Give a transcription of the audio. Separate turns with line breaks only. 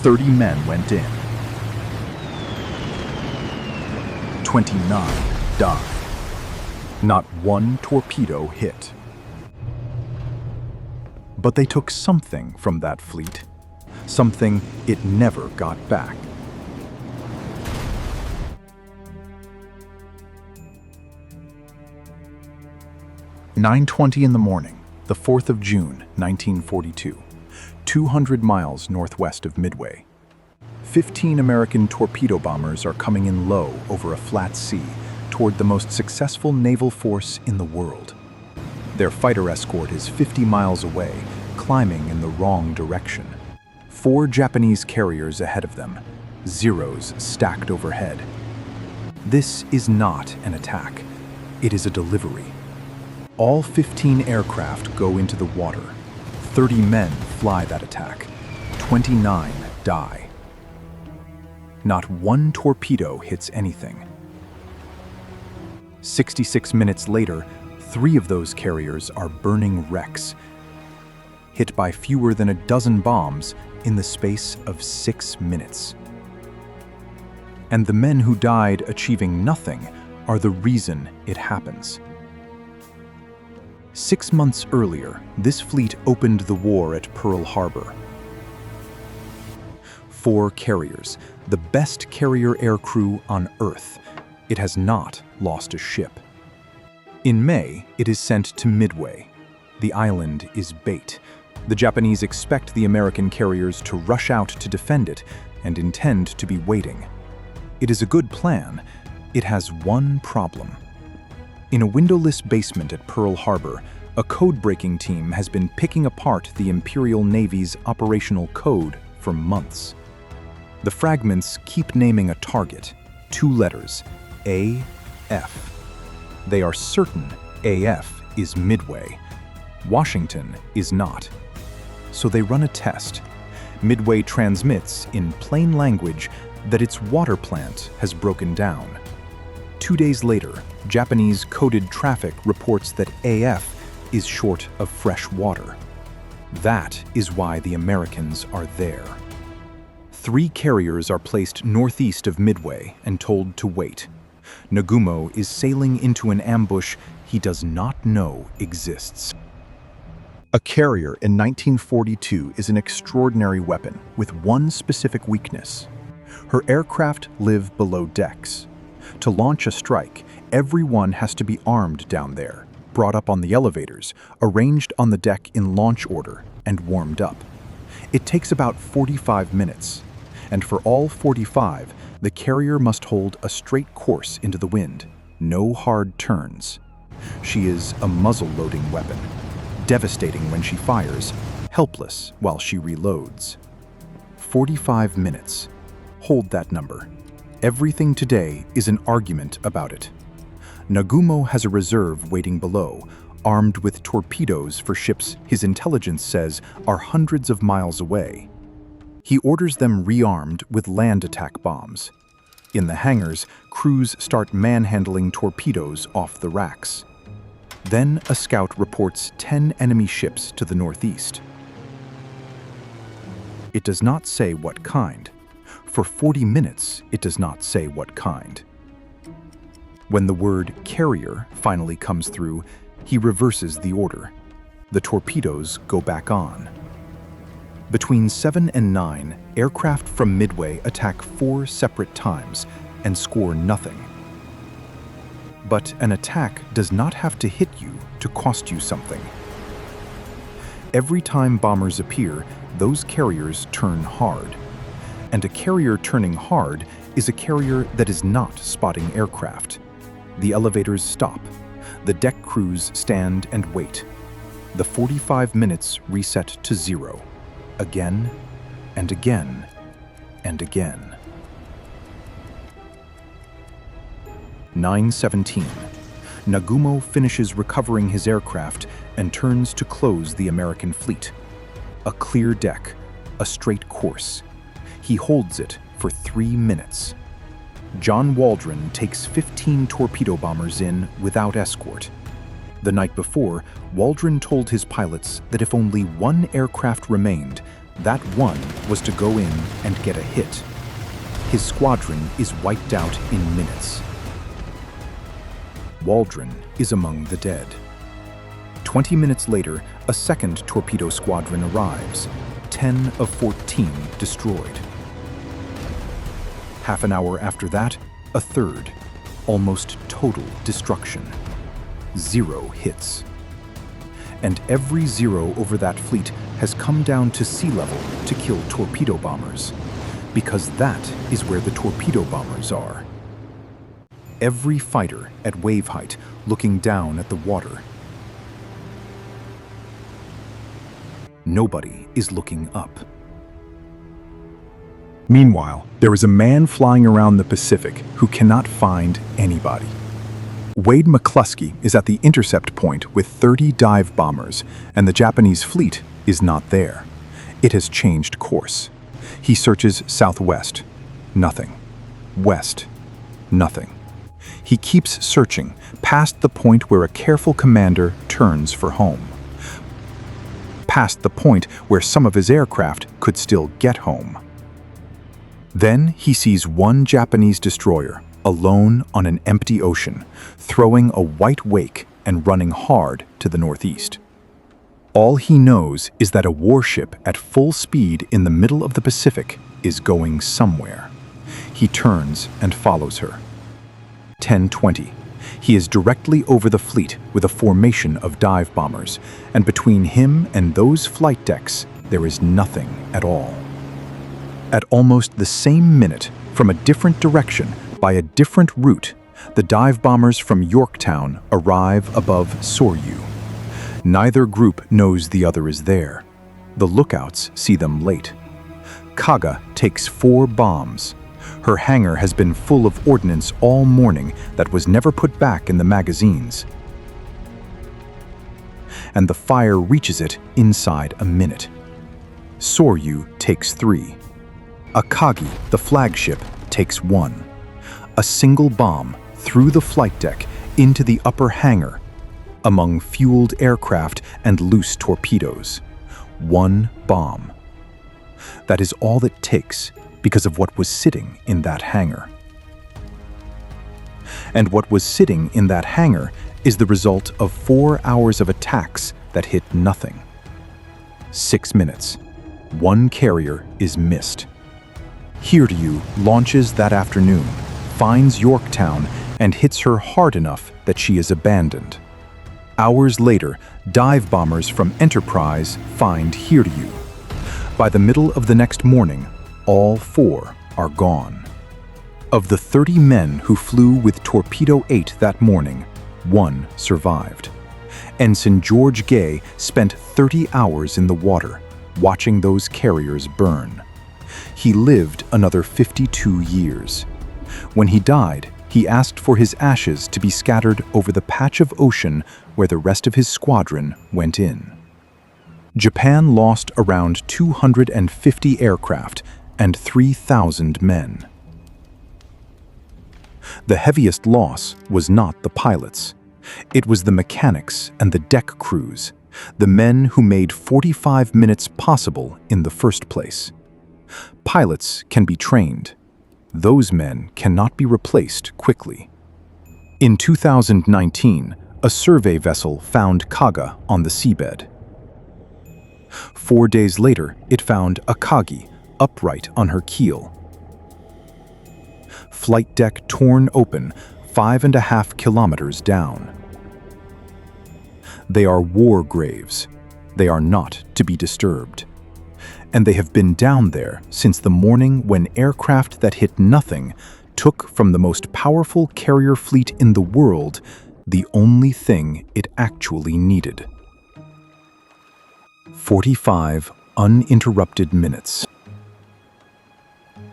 30 men went in. 29 died. Not one torpedo hit. But they took something from that fleet, something it never got back. "9:20 in the morning, the 4th of June, 1942, 200 miles northwest of Midway. 15 American torpedo bombers are coming in low over a flat sea toward the most successful naval force in the world. Their fighter escort is 50 miles away, climbing in the wrong direction. 4 Japanese carriers ahead of them, Zeros stacked overhead. This is not an attack. It is a delivery. All 15 aircraft go into the water. 30 men fly that attack. 29 die. Not one torpedo hits anything. 66 minutes later, 3 of those carriers are burning wrecks, hit by fewer than a dozen bombs in the space of 6 minutes. And the men who died achieving nothing are the reason it happens. 6 months earlier, this fleet opened the war at Pearl Harbor. 4 carriers, the best carrier aircrew on Earth. It has not lost a ship. In May, it is sent to Midway. The island is bait. The Japanese expect the American carriers to rush out to defend it and intend to be waiting. It is a good plan. It has one problem. In a windowless basement at Pearl Harbor, a code-breaking team has been picking apart the Imperial Navy's operational code for months. The fragments keep naming a target, 2 letters, AF. They are certain AF is Midway. Washington is not. So they run a test. Midway transmits, in plain language, that its water plant has broken down. 2 days later, Japanese coded traffic reports that AF is short of fresh water. That is why the Americans are there. 3 carriers are placed northeast of Midway and told to wait. Nagumo is sailing into an ambush he does not know exists. A carrier in 1942 is an extraordinary weapon with one specific weakness. Her aircraft live below decks. To launch a strike, everyone has to be armed down there, brought up on the elevators, arranged on the deck in launch order, and warmed up. It takes about 45 minutes, and for all 45, the carrier must hold a straight course into the wind, no hard turns. She is a muzzle-loading weapon, devastating when she fires, helpless while she reloads. 45 minutes. Hold that number. Everything today is an argument about it. Nagumo has a reserve waiting below, armed with torpedoes for ships his intelligence says are hundreds of miles away. He orders them rearmed with land attack bombs. In the hangars, crews start manhandling torpedoes off the racks. Then a scout reports 10 enemy ships to the northeast. It does not say what kind. For 40 minutes, it does not say what kind. When the word carrier finally comes through, he reverses the order. The torpedoes go back on. Between 7 and 9, aircraft from Midway attack 4 separate times and score nothing. But an attack does not have to hit you to cost you something. Every time bombers appear, those carriers turn hard. And a carrier turning hard is a carrier that is not spotting aircraft. The elevators stop. The deck crews stand and wait. The 45 minutes reset to 0. Again, and again, and again. 9:17. Nagumo finishes recovering his aircraft and turns to close the American fleet. A clear deck, a straight course. He holds it for 3 minutes. John Waldron takes 15 torpedo bombers in without escort. The night before, Waldron told his pilots that if only 1 aircraft remained, That one was to go in and get a hit. His squadron is wiped out in minutes. Waldron is among the dead. 20 minutes later, a second torpedo squadron arrives, 10 of 14 destroyed. Half an hour after that, a third, almost total destruction. 0 hits. And every 0 over that fleet has come down to sea level to kill torpedo bombers, because that is where the torpedo bombers are. Every fighter at wave height looking down at the water. Nobody is looking up. Meanwhile, there is a man flying around the Pacific who cannot find anybody. Wade McCluskey is at the intercept point with 30 dive bombers, and the Japanese fleet is not there. It has changed course. He searches southwest. Nothing. West. Nothing. He keeps searching past the point where a careful commander turns for home. Past the point where some of his aircraft could still get home. Then he sees one Japanese destroyer, alone on an empty ocean, throwing a white wake and running hard to the northeast. All he knows is that a warship at full speed in the middle of the Pacific is going somewhere. He turns and follows her. 10:20. He is directly over the fleet with a formation of dive bombers, and between him and those flight decks, there is nothing at all. At almost the same minute, from a different direction, by a different route, the dive bombers from Yorktown arrive above Soryu. Neither group knows the other is there. The lookouts see them late. Kaga takes 4 bombs. Her hangar has been full of ordnance all morning that was never put back in the magazines. And the fire reaches it inside a minute. Soryu takes 3. Akagi, the flagship, takes 1. A single bomb through the flight deck into the upper hangar, among fueled aircraft and loose torpedoes. 1 bomb. That is all it takes because of what was sitting in that hangar. And what was sitting in that hangar is the result of 4 hours of attacks that hit nothing. 6 minutes. 1 carrier is missed. Hiryu launches that afternoon, finds Yorktown, and hits her hard enough that she is abandoned. Hours later, dive bombers from Enterprise find Hiryu. By the middle of the next morning, all 4 are gone. Of the 30 men who flew with Torpedo 8 that morning, 1 survived. Ensign George Gay spent 30 hours in the water, watching those carriers burn. He lived another 52 years. When he died, he asked for his ashes to be scattered over the patch of ocean where the rest of his squadron went in. Japan lost around 250 aircraft and 3,000 men. The heaviest loss was not the pilots. It was the mechanics and the deck crews, the men who made 45 minutes possible in the first place. Pilots can be trained. Those men cannot be replaced quickly. In 2019, a survey vessel found Kaga on the seabed. 4 days later, it found Akagi upright on her keel. Flight deck torn open 5.5 kilometers down. They are war graves. They are not to be disturbed. And they have been down there since the morning when aircraft that hit nothing took from the most powerful carrier fleet in the world the only thing it actually needed. 45 uninterrupted minutes.